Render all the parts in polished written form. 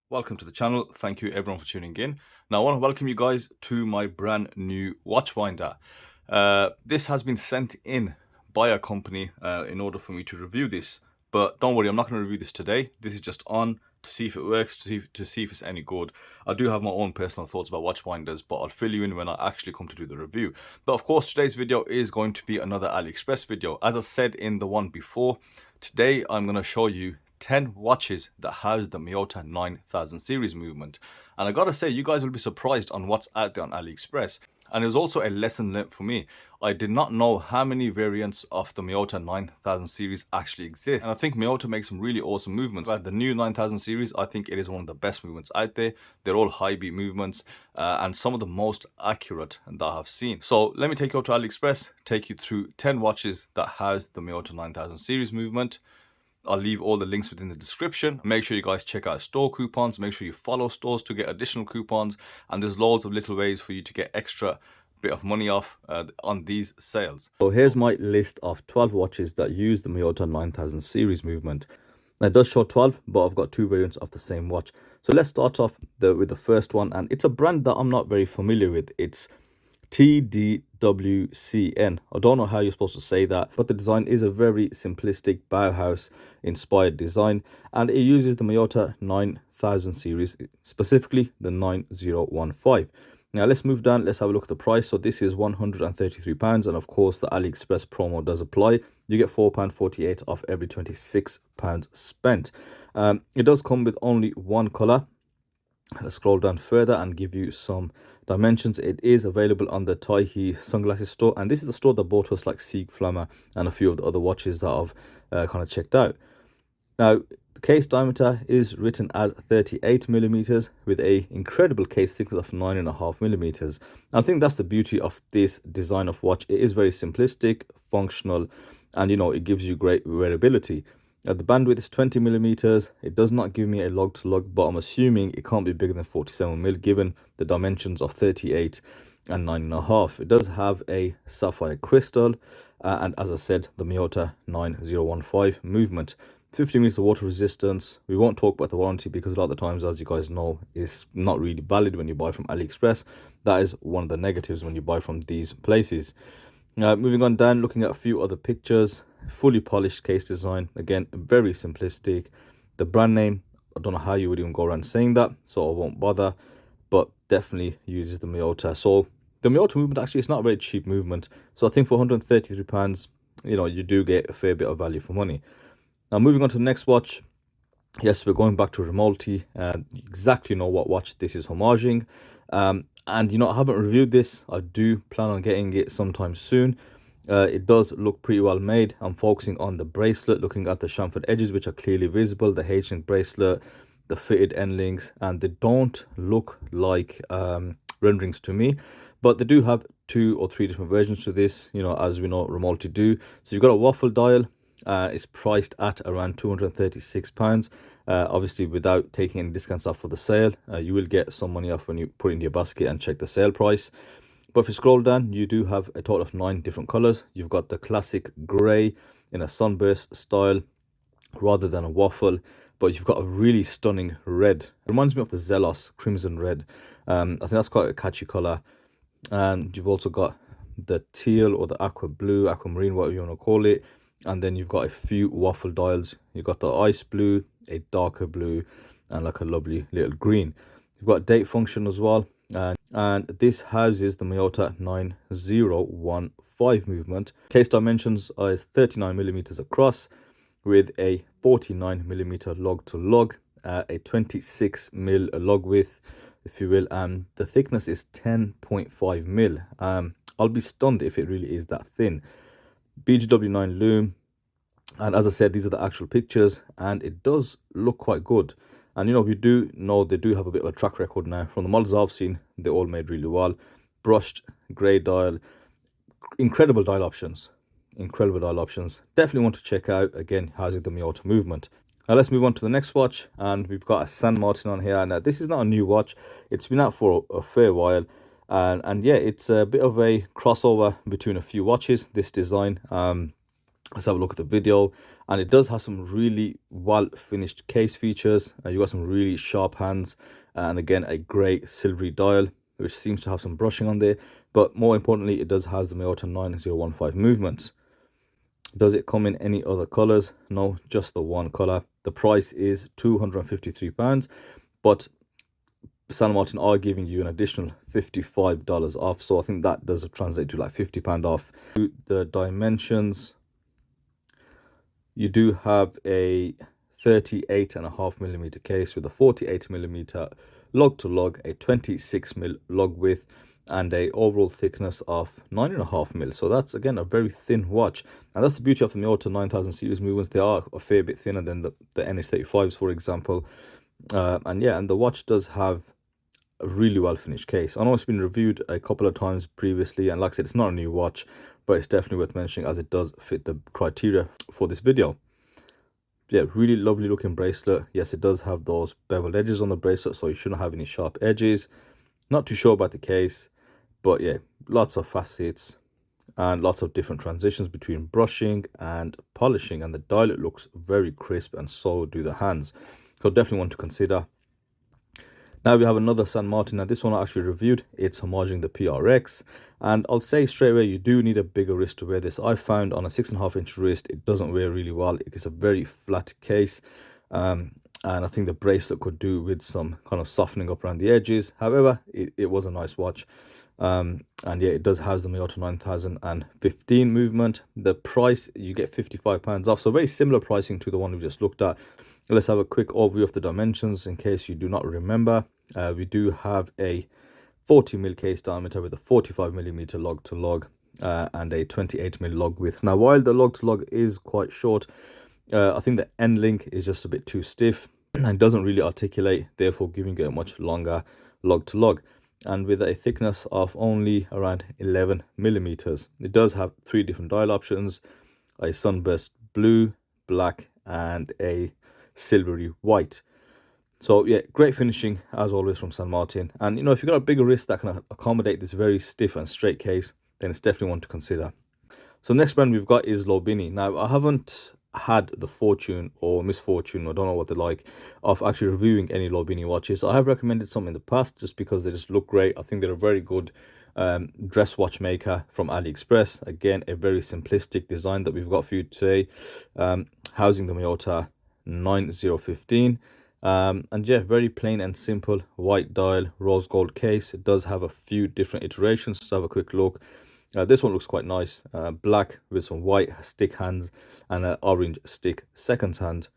Welcome to the channel. Thank you everyone for tuning in. Now I want to welcome you guys to my brand new watch winder. This has been sent in by a company in order for me to review this. But don't worry, I'm not going to review this today. This is just on to see if it works, to see if it's any good. I do have my own personal thoughts about watch winders, but I'll fill you in when I actually come to do the review. But of course, today's video is going to be another AliExpress video. As I said in the one before, today I'm going to show you 10 watches that house the Miota 9000 series movement. And I gotta say, you guys will be surprised on what's out there on AliExpress. And it was also a lesson learned for me. I did not know how many variants of the Miota 9000 series actually exist. And I think Miota makes some really awesome movements. But the new 9000 series, I think it is one of the best movements out there. They're all high beat movements and some of the most accurate that I've seen. So let me take you up to AliExpress, take you through 10 watches that house the Miota 9000 series movement. I'll leave all the links within the description. Make sure you guys check out store coupons. Make sure you follow stores to get additional coupons. And there's loads of little ways for you to get extra bit of money off on these sales. So here's my list of 12 watches that use the Miota 9000 series movement. Now, it does show 12, but I've got two variants of the same watch. So let's start off with the first one. And it's a brand that I'm not very familiar with. It's Tdwcn. I don't know how you're supposed to say that, but the design is a very simplistic Bauhaus inspired design, and it uses the Miota 9000 series, specifically the 9015. Now let's move down, let's have a look at the price. So this is £133, and of course the AliExpress promo does apply. You get £4.48 off every £26 spent. It does come with only one color. Let's scroll down further and give you some dimensions. It is available on the Taihi sunglasses store, and this is the store that bought us like Sieg Flammer and a few of the other watches that I've kind of checked out. Now the case diameter is written as 38mm with a incredible case thickness of 9.5mm. I think that's the beauty of this design of watch. It is very simplistic, functional, and it gives you great wearability. The bandwidth is 20mm. It does not give me a lug to lug, but I'm assuming it can't be bigger than 47mm given the dimensions of 38 and 9.5. It does have a sapphire crystal, and as I said, the Miota 9015 movement. 50 meters of water resistance. We won't talk about the warranty because a lot of the times, as you guys know, is not really valid when you buy from AliExpress. That is one of the negatives when you buy from these places. Moving on down, looking at a few other pictures. Fully polished case design, again very simplistic. The brand name, I don't know how you would even go around saying that, so I won't bother, but definitely uses the Miota. So the Miota movement, actually it's not a very cheap movement, so I think for £133 you do get a fair bit of value for money. Now moving on to the next watch. Yes, we're going back to Rimalti, and you exactly know what watch this is homaging. And I haven't reviewed this. I do plan on getting it sometime soon. It does look pretty well made. I'm focusing on the bracelet, looking at the chamfered edges, which are clearly visible, the H-link bracelet, the fitted end links, and they don't look like renderings to me, but they do have 2 or 3 different versions to this, as we know Rimalti do. So you've got a waffle dial. It's priced at around £236. Obviously without taking any discounts off for the sale. You will get some money off when you put it in your basket and check the sale price. But if you scroll down, you do have a total of 9 different colors. You've got the classic gray in a sunburst style rather than a waffle, but you've got a really stunning red. It reminds me of the Zelos crimson red. I think that's quite a catchy color. And you've also got the teal or the aqua blue, aquamarine, whatever you want to call it. And then you've got a few waffle dials. You've got the ice blue, a darker blue, and like a lovely little green. You've got date function as well. And this houses the Miota 9015 movement. Case dimensions is 39mm across with a 49mm lug to lug, a 26mm lug width, if you will, and the thickness is 10.5mm. I'll be stunned if it really is that thin. BGW9 loom, and as I said, these are the actual pictures, and it does look quite good. And we do know they do have a bit of a track record now. From the models I've seen, they're all made really well. Brushed grey dial, incredible dial options, definitely want to check out. Again, housing the Miota movement. Now let's move on to the next watch, and we've got a San Martin on here. Now this is not a new watch, it's been out for a fair while, and yeah, it's a bit of a crossover between a few watches, this design. Let's have a look at the video. And it does have some really well finished case features. You got some really sharp hands, and again a great silvery dial which seems to have some brushing on there, but more importantly it does have the Miota 9015 movement. Does it come in any other colors? No, just the one color. The price is £253, but San Martin are giving you an additional $55 off, so I think that does translate to like £50 off. The dimensions, you do have a 38.5mm case with a 48mm lug to lug, a 26mm lug width, and a overall thickness of 9.5mm. So that's again a very thin watch, and that's the beauty of the Miota 9000 series movements. They are a fair bit thinner than the NS35s, for example. And yeah, and the watch does have a really well finished case. I know it's been reviewed a couple of times previously, and like I said, it's not a new watch, but it's definitely worth mentioning as it does fit the criteria for this video. Yeah, really lovely looking bracelet. Yes, it does have those beveled edges on the bracelet, so you shouldn't have any sharp edges. Not too sure about the case, but yeah, lots of facets and lots of different transitions between brushing and polishing, and the dial, it looks very crisp, and so do the hands. So definitely one to consider. Now we have another San Martin. Now this one I actually reviewed. It's homaging the PRX, and I'll say straight away, you do need a bigger wrist to wear this. I found on a 6.5-inch wrist it doesn't wear really well. It's a very flat case, and I think the bracelet could do with some kind of softening up around the edges. However, it was a nice watch, and yeah, it does have the Miota 9015 movement. The price, you get £55 off, so very similar pricing to the one we just looked at. Let's have a quick overview of the dimensions in case you do not remember. We do have a 40mm case diameter with a 45mm lug to lug, and a 28mm lug width. Now, while the lug to lug is quite short, I think the end link is just a bit too stiff and doesn't really articulate, therefore giving it a much longer lug to lug. And with a thickness of only around 11mm, it does have 3 different dial options: a sunburst blue, black, and a silvery white. So yeah, great finishing as always from San Martin. And you know, if you've got a bigger wrist that can accommodate this very stiff and straight case, then it's definitely one to consider. So next brand we've got is Lobini. Now I haven't had the fortune or misfortune, I don't know what they're like, of actually reviewing any Lobini watches. I have recommended some in the past just because they just look great. I think they're a very good dress watchmaker from AliExpress. Again, a very simplistic design that we've got for you today, housing the Miota 9015. And yeah, very plain and simple white dial, rose gold case. It does have a few different iterations. Let's have a quick look. This one looks quite nice, black with some white stick hands and an orange stick seconds hand,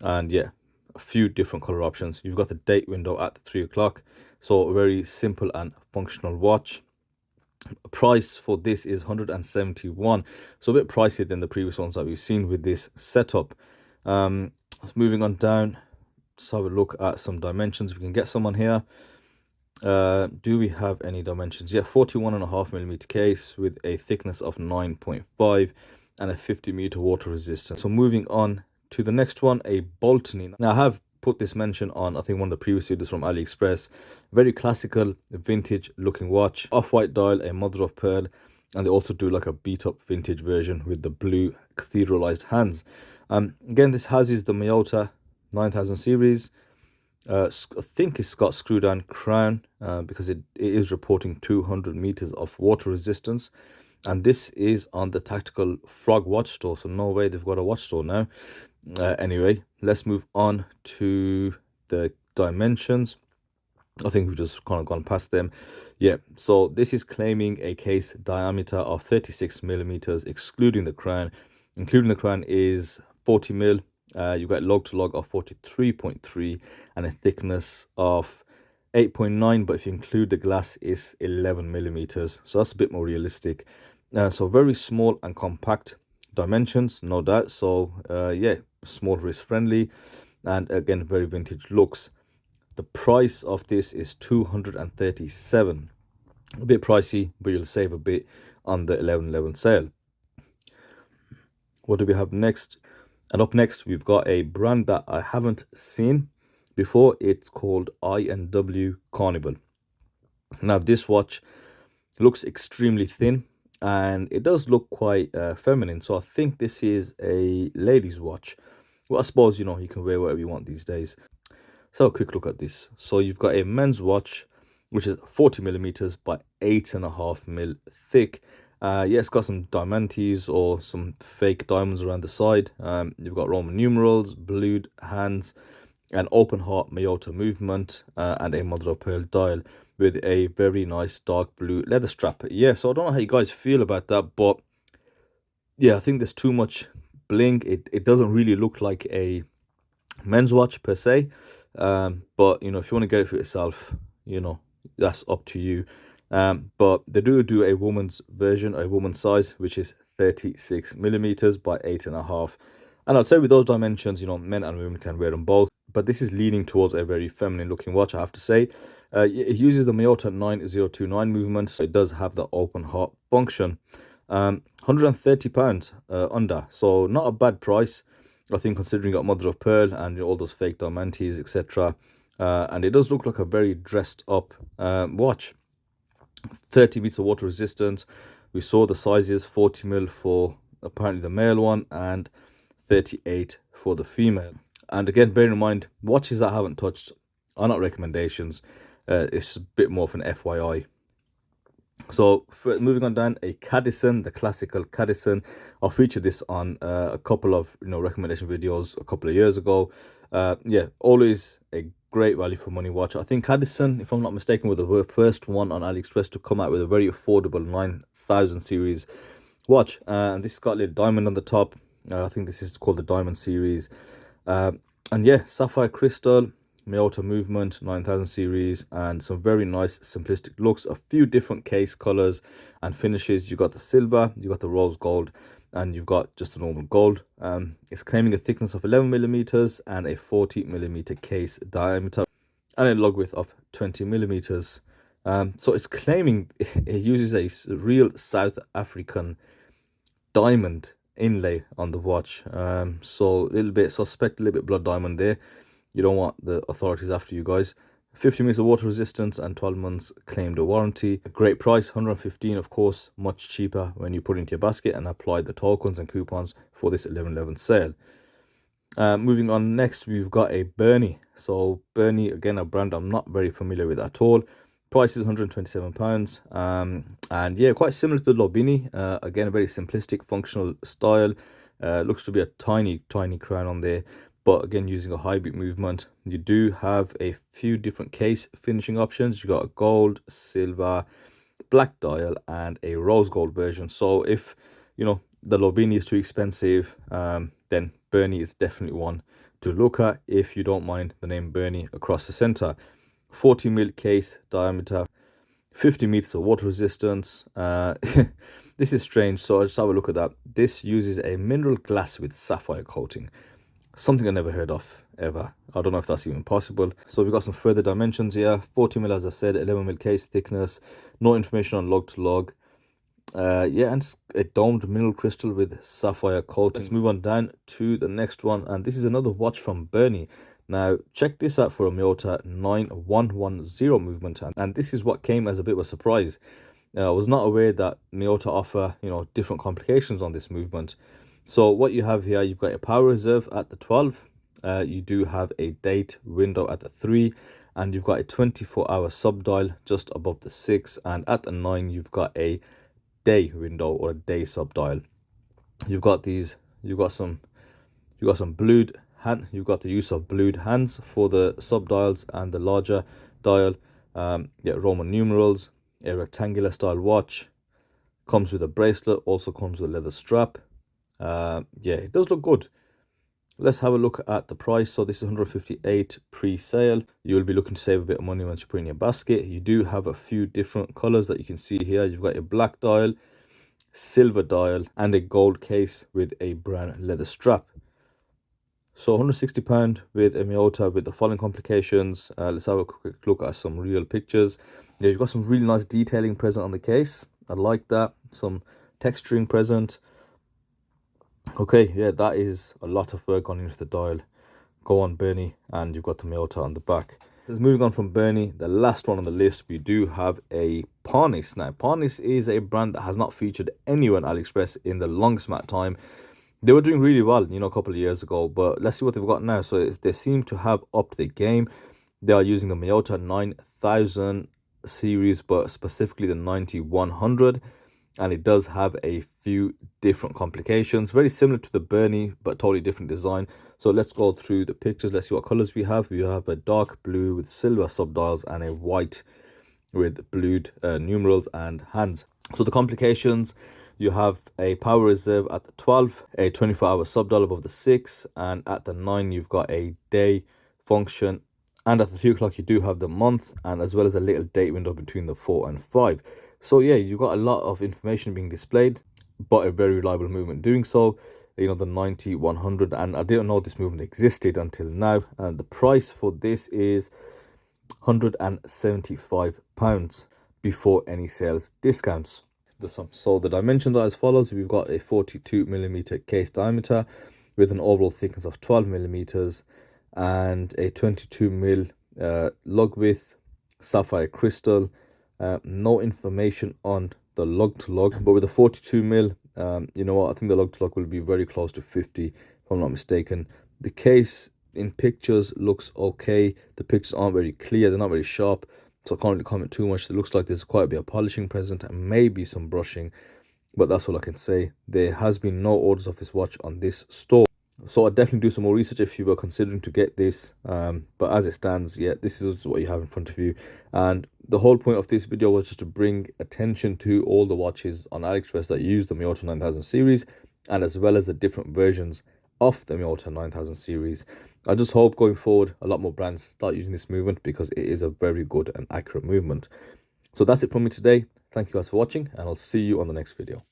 and yeah, a few different color options. You've got the date window at 3 o'clock, so a very simple and functional watch. Price for this is 171, so a bit pricier than the previous ones that we've seen with this setup. Moving on down, let's have a look at some dimensions. We can get some on here. Do we have any dimensions? Yeah, 41.5mm case with a thickness of 9.5 and a 50m water resistance. So moving on to the next one, a Baltany. Now I have put this mention on, I think, one of the previous videos from AliExpress. Very classical vintage looking watch, off-white dial, a mother of pearl, and they also do like a beat up vintage version with the blue cathedralized hands. Again, this houses the Miota 9000 series. I think it's got screw down crown, because it is reporting 200 meters of water resistance, and this is on the Tactical Frog watch store, so no way they've got a watch store now. Anyway, let's move on to the dimensions. I think we've just kind of gone past them. Yeah, so this is claiming a case diameter of 36mm, excluding the crown. Including the crown is 40mm. You've got log to log of 43.3 and a thickness of 8.9, but if you include the glass, is 11mm, so that's a bit more realistic. So very small and compact dimensions, no doubt. So yeah, small wrist friendly, and again, very vintage looks. The price of this is 237, a bit pricey, but you'll save a bit on the 11/11 sale. What do we have next? And up next, we've got a brand that I haven't seen before. It's called I&W Carnival. Now, this watch looks extremely thin. and it does look quite feminine. So I think this is a ladies watch. Well, I suppose, you know, you can wear whatever you want these days. So a quick look at this. So you've got a men's watch, which is 40 millimeters by 8.5 mil thick. Yeah, it's got some diamantes or some fake diamonds around the side. You've got Roman numerals, blued hands, an open heart Miota movement, and a mother of pearl dial with a very nice dark blue leather strap. Yeah, so I don't know how you guys feel about that, but yeah, I think there's too much bling. It doesn't really look like a men's watch per se. But you know, if you want to get it for yourself, you know, that's up to you. But they do a woman's version, a woman's size, which is 36 millimeters by 8.5. And I'd say with those dimensions, you know, men and women can wear them both. But this is leaning towards a very feminine looking watch, I have to say. It uses the Miota 9029 movement, so it does have the open heart function. £130 under, so not a bad price, I think, considering you got mother of pearl and, you know, all those fake diamantes, etc. And it does look like a very dressed up watch. 30 meters of water resistance. We saw the sizes: 40 mil for apparently the male one and 38 for the female. And again, bear in mind, watches that I haven't touched are not recommendations. It's a bit more of an FYI. So moving on down, a Cadisen, the classical Cadisen. I featured this on a couple of, you know, recommendation videos a couple of years ago. Yeah, always a great value for money watch. I think Cadisen, if I'm not mistaken, was the first one on AliExpress to come out with a very affordable 9000 series watch. And this has got a little diamond on the top. I think this is called the Diamond series. And yeah, sapphire crystal, Miota movement 9000 series, and some very nice simplistic looks. A few different case colors and finishes. You got the silver, you got the rose gold, and you've got just the normal gold. It's claiming a thickness of 11 millimeters and a 40 millimeter case diameter and a lug width of 20 millimeters. So it's claiming it uses a real South African diamond inlay on the watch. So a little bit suspect, a little bit blood diamond there. You don't want the authorities after you guys. 50 meters of water resistance and 12 months claimed warranty. A great price, 115, of course, much cheaper when you put it into your basket and apply the tokens and coupons for this 11/11 sale. Moving on, next we've got a Berny. So Berny, again, a brand I'm not very familiar with at all. Price is £127. And yeah, quite similar to the Lobini. Again, a very simplistic functional style. Looks to be a tiny crown on there, but again, using a high beat movement. You do have a few different case finishing options. You got a gold, silver, black dial, and a rose gold version. So if, you know, the Lobini is too expensive, then Berny is definitely one to look at if you don't mind the name Berny across the center. 40 mil case diameter, 50 meters of water resistance. This is strange, so I'll just have a look at that. This uses a mineral glass with sapphire coating. Something I never heard of ever. I don't know if that's even possible. So we've got some further dimensions here. 40 mil, as I said, 11 mil case thickness. No information on lug to lug. Yeah, and it's a domed mineral crystal with sapphire coating. Let's move on down to the next one, and this is another watch from Berny. Now check this out for a Miota 9110 movement, and this is what came as a bit of a surprise. I was not aware that Miota offer, you know, different complications on this movement. So what you have here, you've got a power reserve at the 12. You do have a date window at the 3, and you've got a 24-hour subdial just above the 6, and at the 9 you've got a day window or a day subdial. You've got some blued hand. You've got the use of blued hands for the subdials and the larger dial. Yeah, Roman numerals, a rectangular style watch. Comes with a bracelet, also comes with a leather strap. Yeah, it does look good. Let's have a look at the price. So this is 158 pre-sale. You'll be looking to save a bit of money once you put in your basket. You do have a few different colors that you can see here. You've got a black dial, silver dial, and a gold case with a brown leather strap. So £160 with a Miota with the following complications. Let's have a quick look at some real pictures. Yeah, you've got some really nice detailing present on the case. I like that. Some texturing present. Okay, yeah, that is a lot of work on into the dial. Go on, Berny, and you've got the Miota on the back. Just moving on from Berny, the last one on the list, we do have a Parnis. Now, Parnis is a brand that has not featured anywhere on AliExpress in the longest amount of time. They were doing really well, you know, a couple of years ago, but let's see what they've got now. So they seem to have upped the game. They are using the Miota 9000 series, but specifically the 9100, and it does have a few different complications, very similar to the Berny, but totally different design. So let's go through the pictures. Let's see what colors we have. We have a dark blue with silver subdials and a white with blued numerals and hands. So the complications: you have a power reserve at the 12, a 24-hour subdial above the 6, and at the 9 you've got a day function, and at the 3 o'clock you do have the month, and as well as a little date window between the 4 and 5. So yeah, you've got a lot of information being displayed, but a very reliable movement doing so. You know, the 90-100, and I didn't know this movement existed until now. And the price for this is £175 before any sales discounts. So the dimensions are as follows. We've got a 42mm case diameter with an overall thickness of 12mm and a 22mm lug width, sapphire crystal. No information on the lug to lug, but with a 42mm, you know what, I think the lug to lug will be very close to 50 if I'm not mistaken. The case in pictures looks okay. The pictures aren't very clear, they're not very sharp, so I can't really comment too much. It looks like there's quite a bit of polishing present and maybe some brushing, but that's all I can say. There has been no orders of this watch on this store, so I'd definitely do some more research if you were considering to get this. But as it stands, yeah, this is what you have in front of you. And the whole point of this video was just to bring attention to all the watches on AliExpress that use the Miota 9000 series, and as well as the different versions of the Miota 9000 series. I just hope going forward a lot more brands start using this movement, because it is a very good and accurate movement. So that's it from me today. Thank you guys for watching, and I'll see you on the next video.